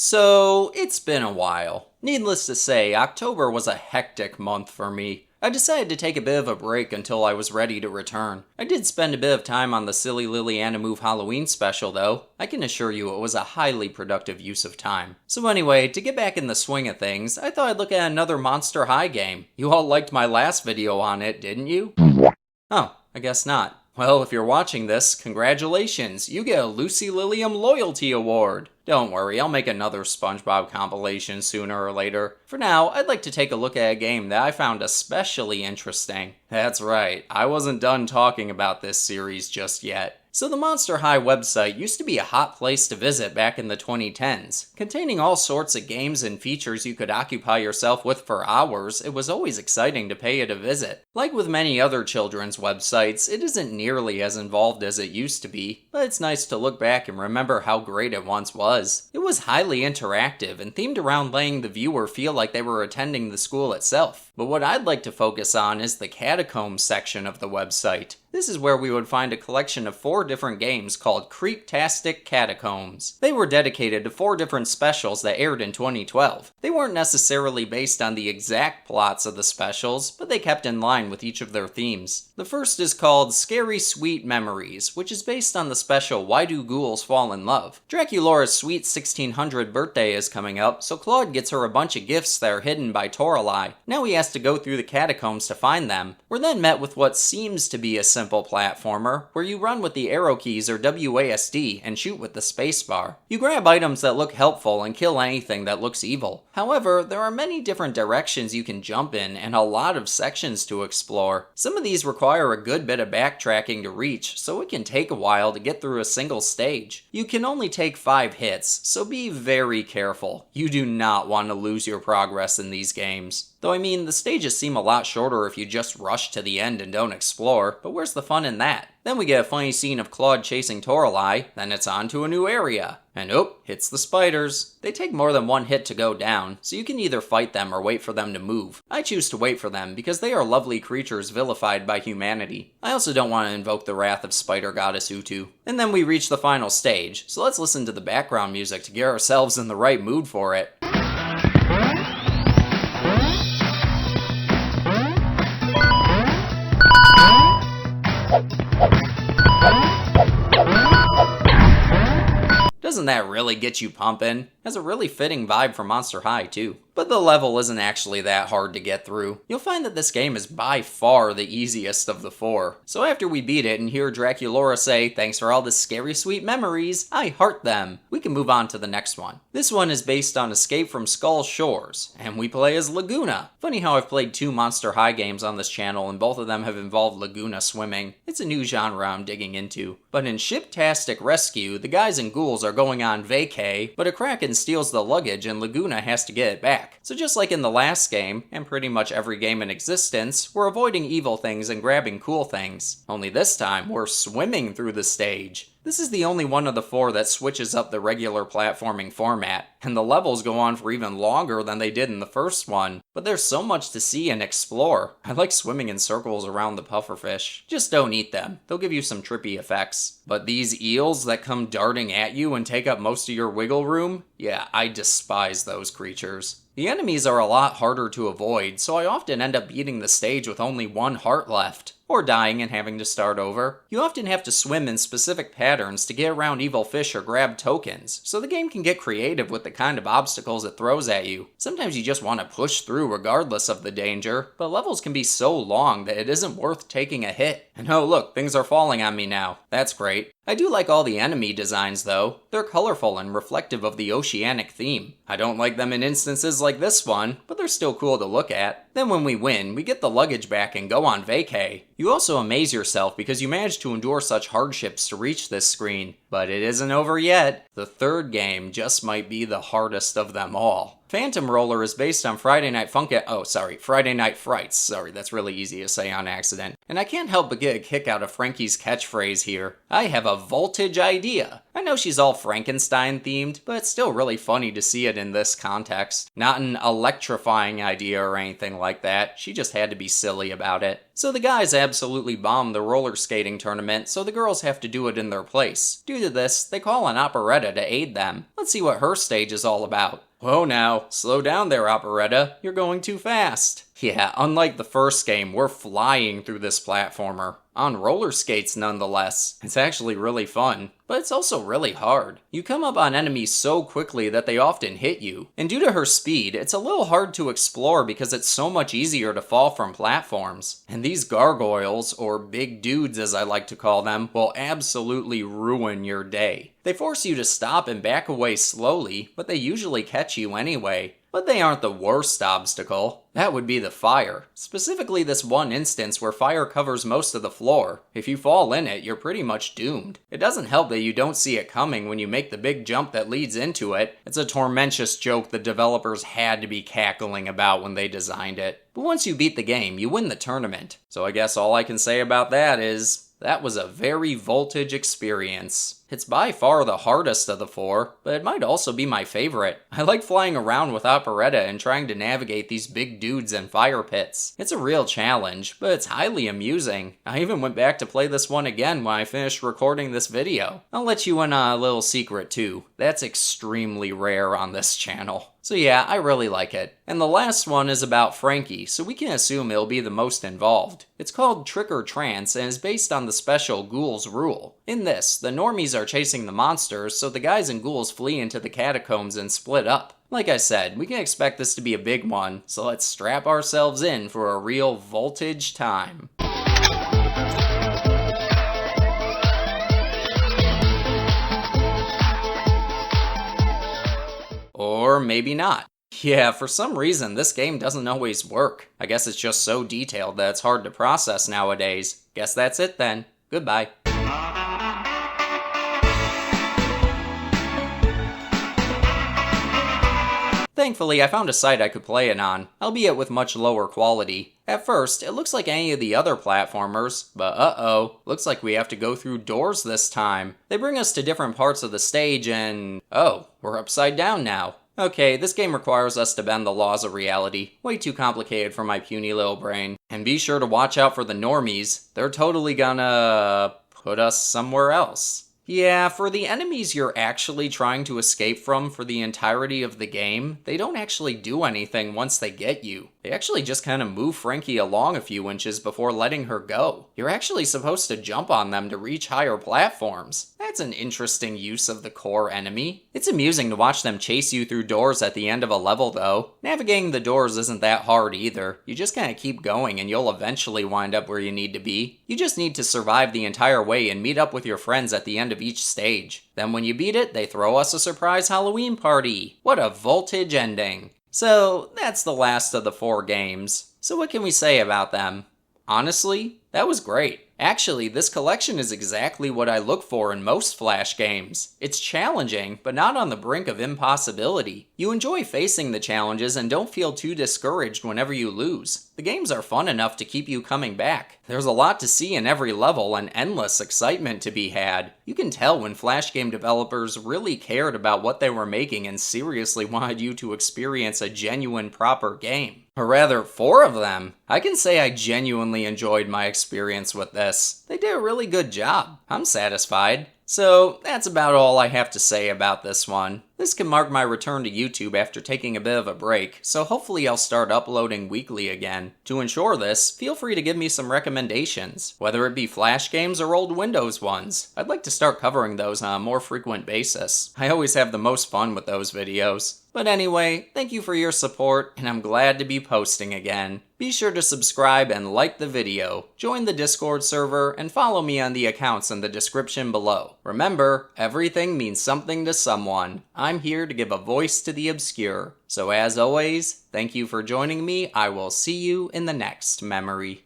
So, it's been a while. Needless to say, October was a hectic month for me. I decided to take a bit of a break until I was ready to return. I did spend a bit of time on the Silly Lily Move Halloween special though. I can assure you it was a highly productive use of time. So anyway, to get back in the swing of things, I thought I'd look at another Monster High game. You all liked my last video on it, didn't you? Oh, I guess not. Well, if you're watching this, congratulations, you get a Lucy Lilium Loyalty Award. Don't worry, I'll make another SpongeBob compilation sooner or later. For now, I'd like to take a look at a game that I found especially interesting. That's right, I wasn't done talking about this series just yet. So the Monster High website used to be a hot place to visit back in the 2010s. Containing all sorts of games and features you could occupy yourself with for hours, it was always exciting to pay it a visit. Like with many other children's websites, it isn't nearly as involved as it used to be, but it's nice to look back and remember how great it once was. It was highly interactive and themed around letting the viewer feel like they were attending the school itself. But what I'd like to focus on is the Catacombs section of the website. This is where we would find a collection of 4 different games called Creeptastic Catacombs. They were dedicated to 4 different specials that aired in 2012. They weren't necessarily based on the exact plots of the specials, but they kept in line with each of their themes. The first is called Scary Sweet Memories, which is based on the special Why Do Ghouls Fall in Love? Draculaura's sweet 1600 birthday is coming up, so Claude gets her a bunch of gifts that are hidden by Toralei. Now he has to go through the catacombs to find them. We're then met with what seems to be a simple platformer, where you run with the arrow keys or WASD and shoot with the spacebar. You grab items that look helpful and kill anything that looks evil. However, there are many different directions you can jump in and a lot of sections to explore. Some of these require a good bit of backtracking to reach, so it can take a while to get through a single stage. You can only take 5 hits, so be very careful. You do not want to lose your progress in these games. Though I mean, the stages seem a lot shorter if you just rush to the end and don't explore, but where's the fun in that? Then we get a funny scene of Claude chasing Toralei, then it's on to a new area. And hits the spiders. They take more than 1 hit to go down, so you can either fight them or wait for them to move. I choose to wait for them because they are lovely creatures vilified by humanity. I also don't want to invoke the wrath of Spider Goddess Utu. And then we reach the final stage, so let's listen to the background music to get ourselves in the right mood for it. Doesn't that really get you pumping? Has a really fitting vibe for Monster High too. But the level isn't actually that hard to get through. You'll find that this game is by far the easiest of the 4. So after we beat it and hear Draculaura say, "Thanks for all the scary sweet memories, I heart them," we can move on to the next one. This one is based on Escape from Skull Shores, and we play as Laguna. Funny how I've played 2 Monster High games on this channel and both of them have involved Laguna swimming. It's a new genre I'm digging into. But in Shiptastic Rescue, the guys and ghouls are going on vacay, but a Kraken steals the luggage and Laguna has to get it back. So just like in the last game, and pretty much every game in existence, we're avoiding evil things and grabbing cool things. Only this time, we're swimming through the stage. This is the only one of the 4 that switches up the regular platforming format, and the levels go on for even longer than they did in the first one, but there's so much to see and explore. I like swimming in circles around the pufferfish. Just don't eat them, they'll give you some trippy effects. But these eels that come darting at you and take up most of your wiggle room? Yeah, I despise those creatures. The enemies are a lot harder to avoid, so I often end up beating the stage with only 1 heart left. Or dying and having to start over. You often have to swim in specific patterns to get around evil fish or grab tokens, so the game can get creative with the kind of obstacles it throws at you. Sometimes you just want to push through regardless of the danger, but levels can be so long that it isn't worth taking a hit. And oh look, things are falling on me now. That's great. I do like all the enemy designs though. They're colorful and reflective of the oceanic theme. I don't like them in instances like this one, but they're still cool to look at. Then when we win, we get the luggage back and go on vacay. You also amaze yourself because you managed to endure such hardships to reach this screen. But it isn't over yet. The 3rd game just might be the hardest of them all. Phantom Roller is based on Friday Night Frights. Sorry, that's really easy to say on accident. And I can't help but get a kick out of Frankie's catchphrase here. I have a voltage idea. I know she's all Frankenstein themed, but it's still really funny to see it in this context. Not an electrifying idea or anything like that. She just had to be silly about it. So the guys absolutely bomb the roller skating tournament, so the girls have to do it in their place. Due to this, they call on Operetta to aid them. Let's see what her stage is all about. Whoa now, slow down there, Operetta. You're going too fast. Yeah, unlike the first game, we're flying through this platformer. On roller skates nonetheless. It's actually really fun, but it's also really hard. You come up on enemies so quickly that they often hit you, and due to her speed, it's a little hard to explore because it's so much easier to fall from platforms. And these gargoyles, or big dudes as I like to call them, will absolutely ruin your day. They force you to stop and back away slowly, but they usually catch you anyway. But they aren't the worst obstacle. That would be the fire. Specifically this one instance where fire covers most of the floor. If you fall in it, you're pretty much doomed. It doesn't help that you don't see it coming when you make the big jump that leads into it. It's a tormentous joke the developers had to be cackling about when they designed it. But once you beat the game, you win the tournament. So I guess all I can say about that is, that was a very voltage experience. It's by far the hardest of the four, but it might also be my favorite. I like flying around with Operetta and trying to navigate these big dudes and fire pits. It's a real challenge, but it's highly amusing. I even went back to play this one again when I finished recording this video. I'll let you in on a little secret too. That's extremely rare on this channel. So yeah, I really like it. And the last one is about Frankie, so we can assume it'll be the most involved. It's called Trick or Trance and is based on the special Ghouls rule. In this, the normies are chasing the monsters, so the guys and ghouls flee into the catacombs and split up. Like I said, we can expect this to be a big one, so let's strap ourselves in for a real voltage time. Or maybe not. Yeah, for some reason, this game doesn't always work. I guess it's just so detailed that it's hard to process nowadays. Guess that's it then. Goodbye. Thankfully, I found a site I could play it on, albeit with much lower quality. At first, it looks like any of the other platformers, but uh-oh, looks like we have to go through doors this time. They bring us to different parts of the stage and... oh, we're upside down now. Okay, this game requires us to bend the laws of reality. Way too complicated for my puny little brain. And be sure to watch out for the normies. They're totally gonna... put us somewhere else. Yeah, for the enemies you're actually trying to escape from for the entirety of the game, they don't actually do anything once they get you. They actually just kind of move Frankie along a few inches before letting her go. You're actually supposed to jump on them to reach higher platforms. That's an interesting use of the core enemy. It's amusing to watch them chase you through doors at the end of a level though. Navigating the doors isn't that hard either. You just kind of keep going and you'll eventually wind up where you need to be. You just need to survive the entire way and meet up with your friends at the end of each stage. Then when you beat it, they throw us a surprise Halloween party. What a voltage ending. So, that's the last of the 4 games. So what can we say about them? Honestly, that was great. Actually, this collection is exactly what I look for in most Flash games. It's challenging, but not on the brink of impossibility. You enjoy facing the challenges and don't feel too discouraged whenever you lose. The games are fun enough to keep you coming back. There's a lot to see in every level and endless excitement to be had. You can tell when Flash game developers really cared about what they were making and seriously wanted you to experience a genuine proper game. Or rather, 4 of them. I can say I genuinely enjoyed my experience with this. They did a really good job. I'm satisfied. So, that's about all I have to say about this one. This can mark my return to YouTube after taking a bit of a break, so hopefully I'll start uploading weekly again. To ensure this, feel free to give me some recommendations, whether it be Flash games or old Windows ones. I'd like to start covering those on a more frequent basis. I always have the most fun with those videos. But anyway, thank you for your support, and I'm glad to be posting again. Be sure to subscribe and like the video, join the Discord server, and follow me on the accounts in the description below. Remember, everything means something to someone. I'm here to give a voice to the obscure. So as always, thank you for joining me. I will see you in the next memory.